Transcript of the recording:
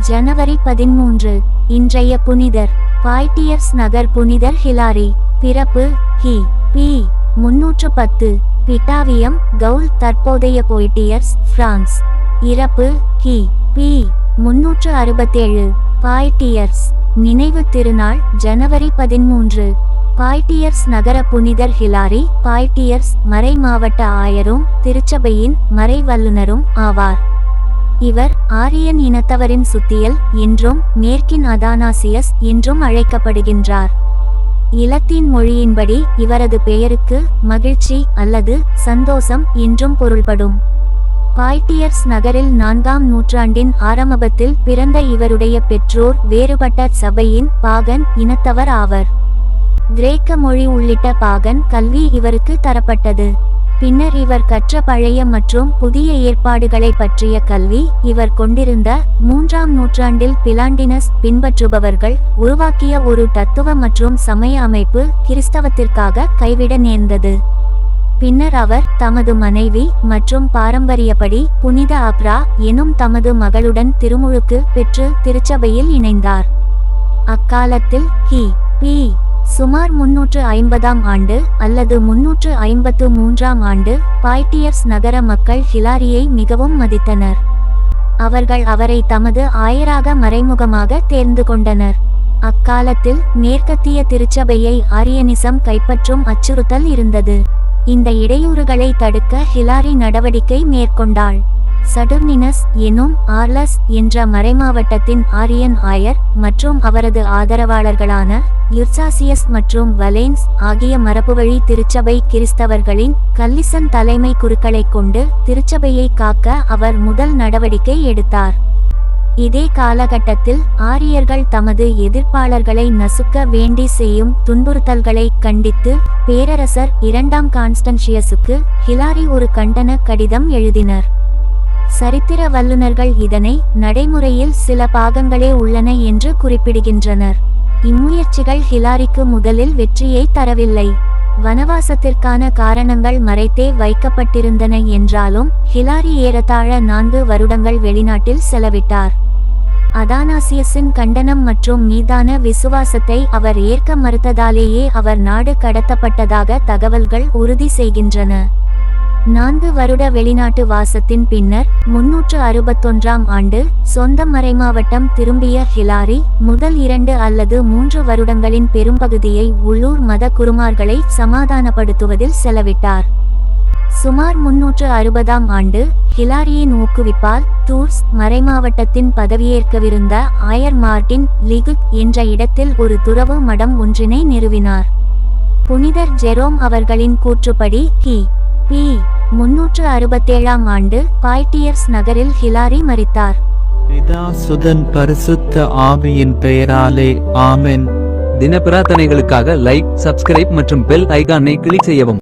ஜனவரி 13. இன்றைய புனிதர் பாய்டியர்ஸ் நகர் புனிதர் ஹிலாரி. பிறப்பு ஹி பி 310. பிட்டாவியம் கவுல் தற்போதைய போய்டியர்ஸ் பிரான்ஸ். இறப்பு ஹி பி 367. பாய்டியர்ஸ் நினைவு திருநாள் ஜனவரி 13. பாய்டியர்ஸ் நகர புனிதர் ஹிலாரி பாய்டியர்ஸ் மறை மாவட்ட ஆயரும் திருச்சபையின் மறை வல்லுனரும் ஆவார். இவர் ஆரியன் இனத்தவரின் சுத்தியல் என்றும் மேற்கின் அதானாசியஸ் என்றும் அழைக்கப்படுகின்றார். இலத்தீன் மொழியின்படி இவரது பெயருக்கு மகிழ்ச்சி அல்லது சந்தோஷம் என்றும் பொருள்படும். பாய்டியர்ஸ் நகரில் 4ஆம் நூற்றாண்டின் ஆரம்பத்தில் பிறந்த இவருடைய பெற்றோர் வேறுபட்ட சபையின் பாகன் இனத்தவர் ஆவர். கிரேக்க மொழி உள்ளிட்ட பாகன் கல்வி இவருக்கு தரப்பட்டது. பின்னர் இவர் கற்ற பழைய மற்றும் புதிய ஏற்பாடுகளை பற்றிய கல்வி இவர் கொண்டிருந்த 3ஆம் நூற்றாண்டில் பிலாண்டினஸ் பின்பற்றுபவர்கள் உருவாக்கிய ஒரு தத்துவ மற்றும் சமய அமைப்பு கிறிஸ்தவத்திற்காக கைவிட நேர்ந்தது. பின்னர் அவர் தமது மனைவி மற்றும் பாரம்பரியப்படி புனித அப்ரா எனும் தமது மகளுடன் திருமுழுக்கு பெற்று திருச்சபையில் இணைந்தார். அக்காலத்தில் கி பி சுமார் 350ஆம் ஆண்டு அல்லது 353ஆம் ஆண்டு பாய்டியர்ஸ் நகர மக்கள் ஹிலாரியை மிகவும் மதித்தனர். அவர்கள் அவரை தமது ஆயராக மறைமுகமாக தேர்ந்து கொண்டனர். அக்காலத்தில் மேற்கத்திய திருச்சபையை ஆரியனிசம் கைப்பற்றும் அச்சுறுத்தல் இருந்தது. இந்த இடையூறுகளை தடுக்க ஹிலாரி நடவடிக்கை மேற்கொண்டாள். சடுர்னினஸ் எனும் ஆர்லஸ் என்ற மறைமாவட்டத்தின் ஆரியன் ஆயர் மற்றும் அவரது ஆதரவாளர்களான யுர்சாசியஸ் மற்றும் வலேன்ஸ் ஆகிய மரபுவழி திருச்சபை கிறிஸ்தவர்களின் கல்லிசன் தலைமை குருக்களை கொண்டு திருச்சபையை காக்க அவர் முதல் நடவடிக்கை எடுத்தார். இதே காலகட்டத்தில் ஆரியர்கள் தமது எதிர்ப்பாளர்களை நசுக்க வேண்டி செய்யும் துன்புறுத்தல்களை கண்டித்து பேரரசர் 2ஆம் கான்ஸ்டன்ஷியஸுக்கு ஹிலாரி ஒரு கண்டன கடிதம் எழுதினர். சரித்திர வல்லுநர்கள் இதனை நடைமுறையில் சில பாகங்களே உள்ளன என்று குறிப்பிடுகின்றனர். இம்முயற்சிகள் ஹிலாரிக்கு முதலில் வெற்றியை தரவில்லை. வனவாசத்திற்கான காரணங்கள் மறைத்தே வைக்கப்பட்டிருந்தன என்றாலும் ஹிலாரி ஏறத்தாழ 4 வருடங்கள் வெளிநாட்டில் செலவிட்டார். அதானாசியஸின் கண்டனம் மற்றும் மீதான விசுவாசத்தை அவர் ஏற்க மறுத்ததாலேயே அவர் நாடு கடத்தப்பட்டதாக தகவல்கள் உறுதி செய்கின்றன. 4 வருட வெளிநாட்டு வாசத்தின் பின்னர் 361ஆம் ஆண்டு சொந்த மறைமாவட்டம் திரும்பிய ஹிலாரி முதல் 2 அல்லது 3 வருடங்களின் பெரும்பகுதியை உள்ளூர் மத குருமார்களை சமாதானப்படுத்துவதில் செலவிட்டார். சுமார் 360ஆம் ஆண்டு ஹிலாரியின் ஊக்குவிப்பால் டூர்ஸ் மறைமாவட்டத்தின் பதவியேற்கவிருந்த ஆயர் மார்டின் லிகுக் என்ற இடத்தில் ஒரு துறவு மடம் ஒன்றினை நிறுவினார். புனிதர் ஜெரோம் அவர்களின் கூற்றுப்படி கி பி 367ஆம் ஆண்டு பாய்டியர்ஸ் நகரில் ஹிலாரி மரித்தார். பிதா சுதன் பரிசுத்த ஆவியின் பெயராலே ஆமென். தின பிரார்த்தனைகளுக்காக லைக், சப்ஸ்கிரைப் மற்றும் பெல் ஐகானை கிளிக் செய்யவும்.